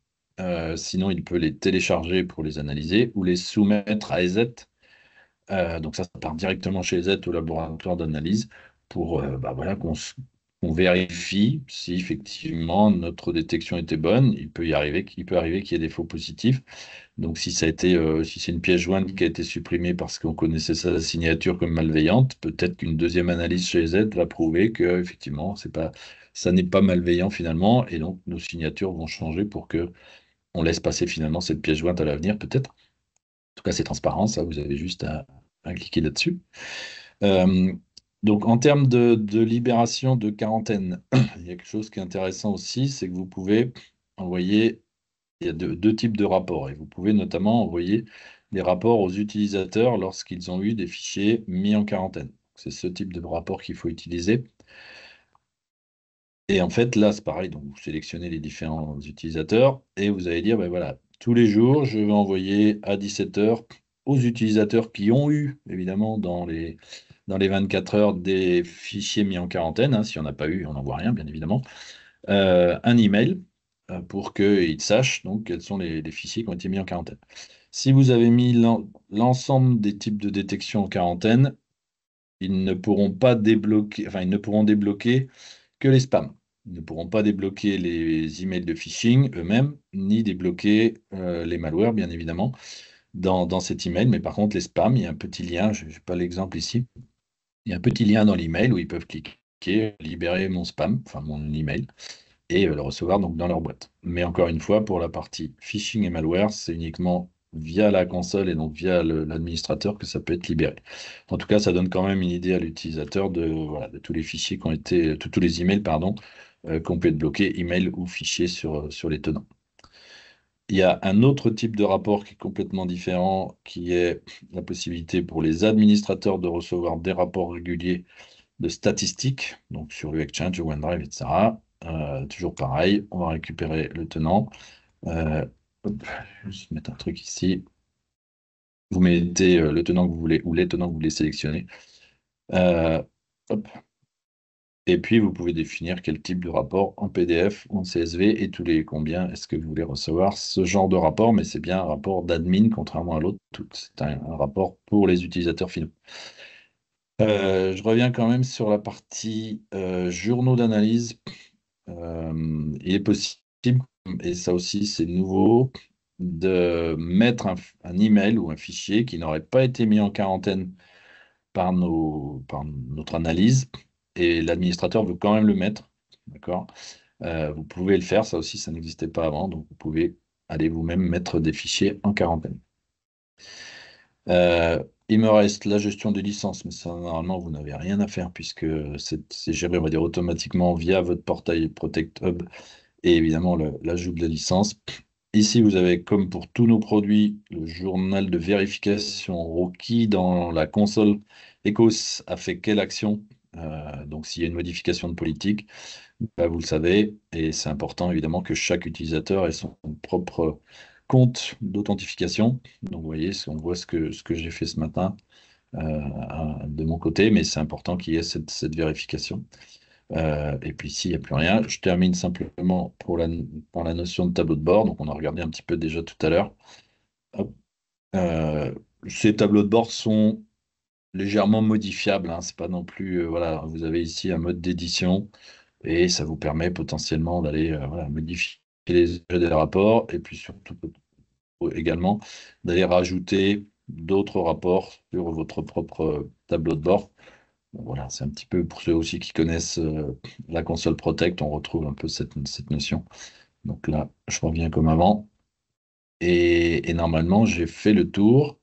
Sinon, il peut les télécharger pour les analyser ou les soumettre à EZ. Donc ça part directement chez EZ au laboratoire d'analyse pour bah voilà, qu'on vérifie si effectivement notre détection était bonne. Il peut arriver qu'il y ait des faux positifs. Donc, si ça a été, si c'est une pièce jointe qui a été supprimée parce qu'on connaissait sa signature comme malveillante, peut-être qu'une deuxième analyse chez Z va prouver que effectivement, ça n'est pas malveillant finalement, et donc nos signatures vont changer pour que on laisse passer finalement cette pièce jointe à l'avenir, peut-être. En tout cas, c'est transparent, ça, vous avez juste à cliquer là-dessus. Euh, donc, en termes de libération de quarantaine, il y a quelque chose qui est intéressant aussi, c'est que vous pouvez envoyer il y a deux types de rapports et vous pouvez notamment envoyer des rapports aux utilisateurs lorsqu'ils ont eu des fichiers mis en quarantaine. C'est ce type de rapport qu'il faut utiliser. Et en fait, là, c'est pareil. Donc, vous sélectionnez les différents utilisateurs et vous allez dire, ben voilà, tous les jours, je vais envoyer à 17 heures aux utilisateurs qui ont eu, évidemment, dans les 24 heures, des fichiers mis en quarantaine. Hein. S'il n'y en a pas eu, on n'envoie rien, bien évidemment. Un email pour qu'ils sachent donc quels sont les fichiers qui ont été mis en quarantaine. Si vous avez mis l'ensemble des types de détection en quarantaine, ils ne pourront pas débloquer, enfin, ils ne pourront débloquer que les spams. Ils ne pourront pas débloquer les emails de phishing eux-mêmes, ni débloquer les malwares, bien évidemment, dans cet email. Mais par contre, les spams, il y a un petit lien, je n'ai pas l'exemple ici, il y a un petit lien dans l'email où ils peuvent cliquer, libérer mon spam, enfin mon email et le recevoir donc dans leur boîte. Mais encore une fois, pour la partie phishing et malware, c'est uniquement via la console et donc via l'administrateur que ça peut être libéré. En tout cas, ça donne quand même une idée à l'utilisateur de, voilà, de tous les fichiers qui ont été, tous les emails, pardon, qu'on peut être bloqués, email ou fichiers sur les tenants. Il y a un autre type de rapport qui est complètement différent, qui est la possibilité pour les administrateurs de recevoir des rapports réguliers de statistiques, donc sur le Exchange, le OneDrive, etc. Toujours pareil, on va récupérer le tenant. Hop, je vais juste mettre un truc ici. Vous mettez le tenant que vous voulez ou les tenants que vous voulez sélectionner. Euh, hop. Et puis, vous pouvez définir quel type de rapport en PDF ou en CSV et tous les combien est-ce que vous voulez recevoir ce genre de rapport, mais c'est bien un rapport d'admin, contrairement à l'autre. C'est un rapport pour les utilisateurs finaux. Je reviens quand même sur la partie journaux d'analyse. Il est possible, et ça aussi c'est nouveau, de mettre un email ou un fichier qui n'aurait pas été mis en quarantaine par notre analyse, et l'administrateur veut quand même le mettre. D'accord? Vous pouvez le faire, ça aussi ça n'existait pas avant, donc vous pouvez aller vous-même mettre des fichiers en quarantaine. Il me reste la gestion des licences, mais ça, normalement, vous n'avez rien à faire puisque c'est géré, on va dire, automatiquement via votre portail Protect Hub et évidemment l'ajout de la licence. Ici, vous avez, comme pour tous nos produits, le journal de vérification qui, dans la console Ecos, a fait quelle action. Donc, s'il y a une modification de politique, bah, vous le savez, et c'est important évidemment que chaque utilisateur ait son propre compte d'authentification. Donc, vous voyez, on voit ce que j'ai fait ce matin de mon côté, mais c'est important qu'il y ait cette vérification. Et puis, s'il n'y a plus rien, je termine simplement par la notion de tableau de bord. Donc, on a regardé un petit peu déjà tout à l'heure. Hop. Euh, Ces tableaux de bord sont légèrement modifiables. Hein. C'est pas non plus, voilà, vous avez ici un mode d'édition et ça vous permet potentiellement d'aller voilà, modifier les objets des rapports et puis surtout également d'aller rajouter d'autres rapports sur votre propre tableau de bord. Bon, voilà, c'est un petit peu pour ceux aussi qui connaissent la console Protect, on retrouve un peu cette notion. Donc là, je reviens comme avant. Et normalement, j'ai fait le tour.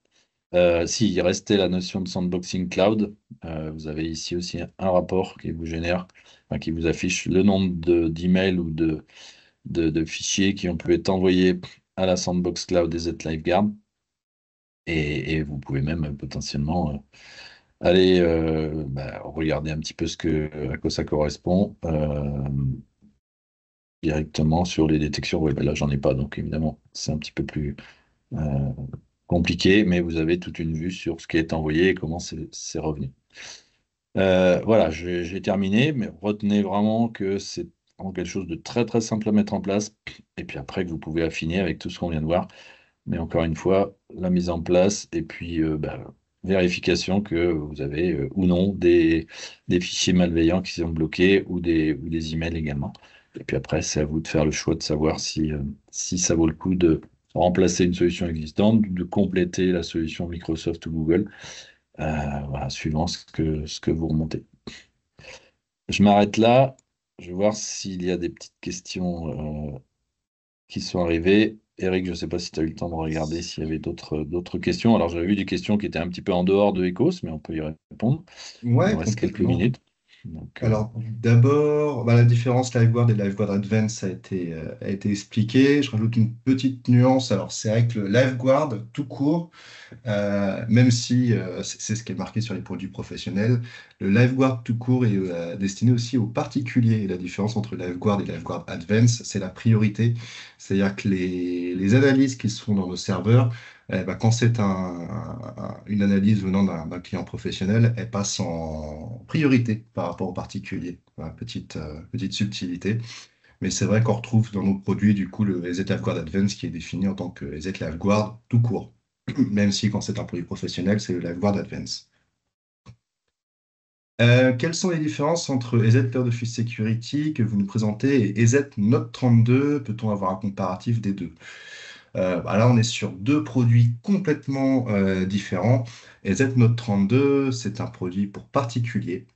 Si, il restait la notion de sandboxing cloud. Vous avez ici aussi un rapport qui vous génère, enfin, qui vous affiche le nombre d'emails ou de fichiers qui ont pu être envoyés à la sandbox cloud des Z-Lifeguard. Et vous pouvez même potentiellement aller bah, regarder un petit peu à quoi ça correspond directement sur les détections web. Là, j'en ai pas, donc évidemment, c'est un petit peu plus Euh, Compliqué, mais vous avez toute une vue sur ce qui est envoyé et comment c'est revenu. Voilà, j'ai terminé, mais retenez vraiment que c'est vraiment quelque chose de très très simple à mettre en place, et puis après que vous pouvez affiner avec tout ce qu'on vient de voir. Mais encore une fois, la mise en place et puis vérification que vous avez ou non des fichiers malveillants qui sont bloqués ou des emails également. Et puis après, c'est à vous de faire le choix de savoir si ça vaut le coup de remplacer une solution existante, de compléter la solution Microsoft ou Google, voilà, suivant ce que vous remontez. Je m'arrête là. Je vais voir s'il y a des petites questions qui sont arrivées. Eric, je ne sais pas si tu as eu le temps de regarder s'il y avait d'autres questions. Alors, j'avais vu des questions qui étaient un petit peu en dehors de Ecos, mais on peut y répondre. Il nous Ouais, reste quelques complètement. minutes. Donc, Alors, d'abord, bah, la différence LiveGuard et LiveGuard Advance a été expliquée. Je rajoute une petite nuance. Alors, c'est vrai que le LiveGuard, tout court, même si c'est ce qui est marqué sur les produits professionnels, le LiveGuard tout court est destiné aussi aux particuliers. Et la différence entre LiveGuard et LiveGuard Advance, c'est la priorité. C'est-à-dire que les analyses qui se font dans nos serveurs, quand c'est une analyse venant d'un client professionnel, elle passe en priorité par rapport aux particuliers. Voilà, petite subtilité. Mais c'est vrai qu'on retrouve dans nos produits, du coup, le EZ LiveGuard Advance qui est défini en tant que EZ LiveGuard tout court. Même si quand c'est un produit professionnel, c'est le LiveGuard Advance. Quelles sont les différences entre EZ Cloud Office Security que vous nous présentez et EZ Note 32? Peut-on avoir un comparatif des deux? Bah là, on est sur deux produits complètement différents. EZ Note 32, c'est un produit pour particuliers.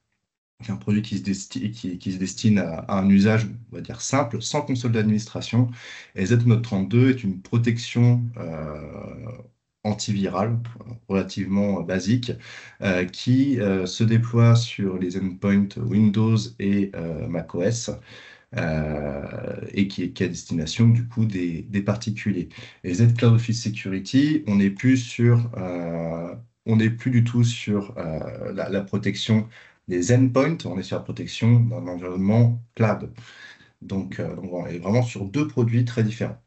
C'est un produit qui se destine à un usage, on va dire, simple, sans console d'administration. Et Z-Note 32 est une protection antivirale relativement basique qui se déploie sur les endpoints Windows et macOS et qui est à destination du coup des particuliers. Et Z Cloud Office Security, on n'est plus du tout sur la protection des endpoints, on est sur la protection d'un environnement cloud. Donc, on est vraiment sur deux produits très différents.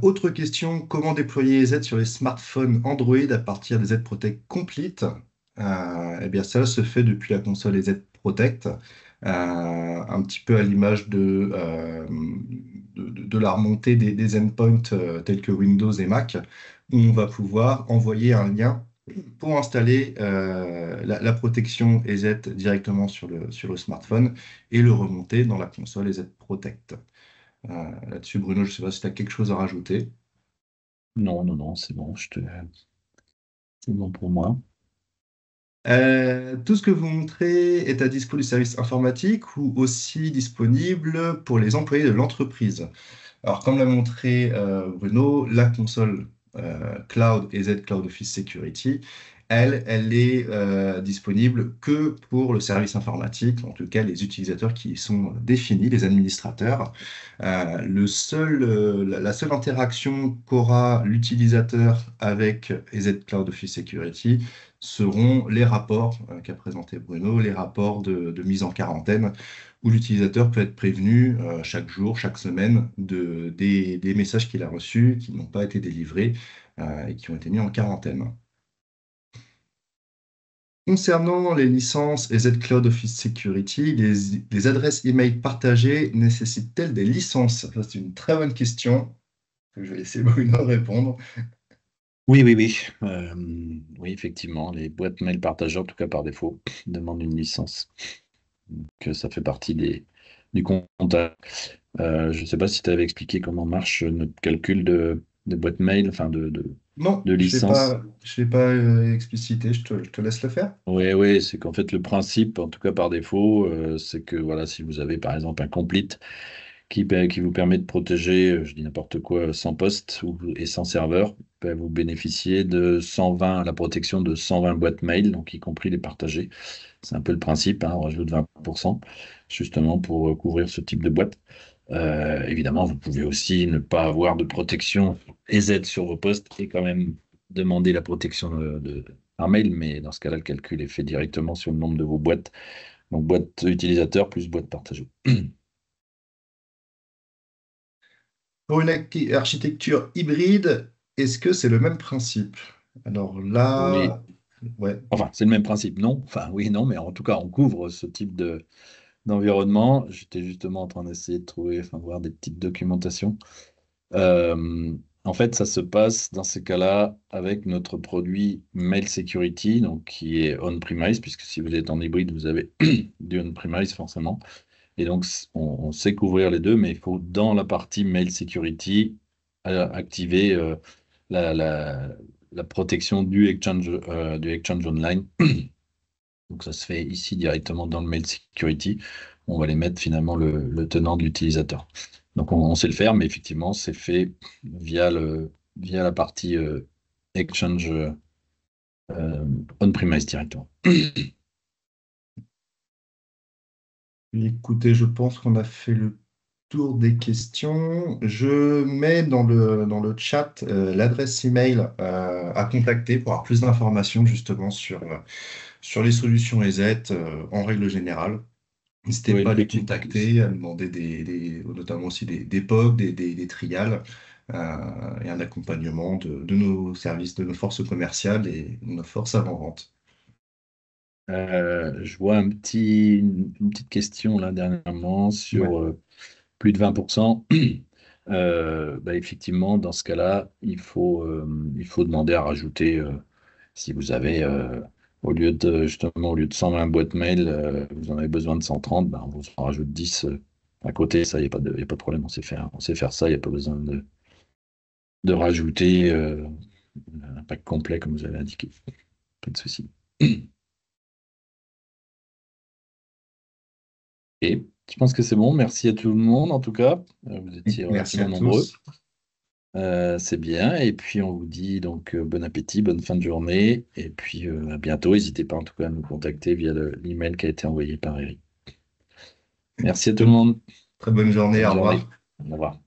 Autre question, comment déployer Z sur les smartphones Android à partir des Z Protect Complete? Eh bien, ça se fait depuis la console Z Protect, un petit peu à l'image de la remontée des endpoints tels que Windows et Mac, où on va pouvoir envoyer un lien pour installer la protection EZ directement sur le smartphone et le remonter dans la console EZ Protect. Là-dessus, Bruno, je ne sais pas si tu as quelque chose à rajouter. non, non, non, c'est bon, c'est bon pour moi. Tout ce que vous montrez est à dispo du service informatique ou aussi disponible pour les employés de l'entreprise. Alors, comme l'a montré Bruno, la console Cloud et Z Cloud Office Security, elle est disponible que pour le service informatique, en tout cas les utilisateurs qui y sont définis, les administrateurs. La seule interaction qu'aura l'utilisateur avec EZ Cloud Office Security seront les rapports qu'a présenté Bruno, les rapports de mise en quarantaine où l'utilisateur peut être prévenu chaque jour, chaque semaine des messages qu'il a reçus, qui n'ont pas été délivrés et qui ont été mis en quarantaine. Concernant les licences et Z Cloud Office Security, les adresses email partagées nécessitent-elles des licences? Ça, c'est une très bonne question que je vais laisser Bruno répondre. Oui, oui, oui. Oui, effectivement, les boîtes mail partagées, en tout cas par défaut, demandent une licence. Donc, ça fait partie du compte. Je ne sais pas si tu avais expliqué comment marche notre calcul de boîte mail, enfin Non, de licence. je l'ai pas explicité, je te laisse le faire. Oui, oui, c'est qu'en fait le principe, en tout cas par défaut, c'est que voilà, si vous avez par exemple un complete qui vous permet de protéger, je dis n'importe quoi, 100 postes et 100 serveurs, ben, vous bénéficiez de 120, la protection de 120 boîtes mail, donc y compris les partagées. C'est un peu le principe, hein, on rajoute 20%, justement pour couvrir ce type de boîte. Évidemment, vous pouvez aussi ne pas avoir de protection EZ sur vos postes et quand même demander la protection par mail, mais dans ce cas-là, le calcul est fait directement sur le nombre de vos boîtes. Donc, boîte utilisateur plus boîte partagée. Pour une architecture hybride, est-ce que c'est le même principe? Alors Oui. là, ouais, Enfin, c'est le même principe, non? Enfin, oui, non, mais en tout cas, on couvre ce type d'environnement. J'étais justement en train d'essayer de trouver, enfin, voir des petites documentations. En fait, ça se passe dans ces cas-là avec notre produit Mail Security, donc qui est on-premise, puisque si vous êtes en hybride, vous avez du on-premise forcément. Et donc, on sait couvrir les deux, mais il faut, dans la partie Mail Security, activer la, la- la protection du Exchange Online. Donc, ça se fait ici directement dans le Mail Security. On va les mettre finalement le tenant de l'utilisateur. Donc, on sait le faire, mais effectivement, c'est fait via la partie Exchange on-premise directement. écoutez, je pense qu'on a fait le tour des questions. Je mets dans le chat l'adresse email à contacter pour avoir plus d'informations justement sur les solutions EZ en règle générale. N'hésitez Oui, pas à les petit. contacter, à demander notamment aussi des POC, des trials et un accompagnement de nos services, de nos forces commerciales et de nos forces avant-vente. Je vois une petite question là dernièrement Ouais. sur plus de 20%. Bah, effectivement, dans ce cas-là, il faut demander à rajouter, si vous avez, au lieu de 120 boîtes mail, vous en avez besoin de 130, bah, on vous en rajoute 10 à côté. Ça, il n'y a pas y a pas de problème, on sait faire ça, il n'y a pas besoin de rajouter un pack complet comme vous avez indiqué. Pas de souci. Et je pense que c'est bon. Merci à tout le monde, en tout cas. Vous étiez Merci relativement à nombreux. tous. C'est bien. Et puis, on vous dit donc bon appétit, bonne fin de journée. Et puis, à bientôt. N'hésitez pas en tout cas à nous contacter via l'email qui a été envoyé par Eric. Merci à tout le Bonne- monde. Très bonne journée, Bonne au journée. revoir. Au revoir.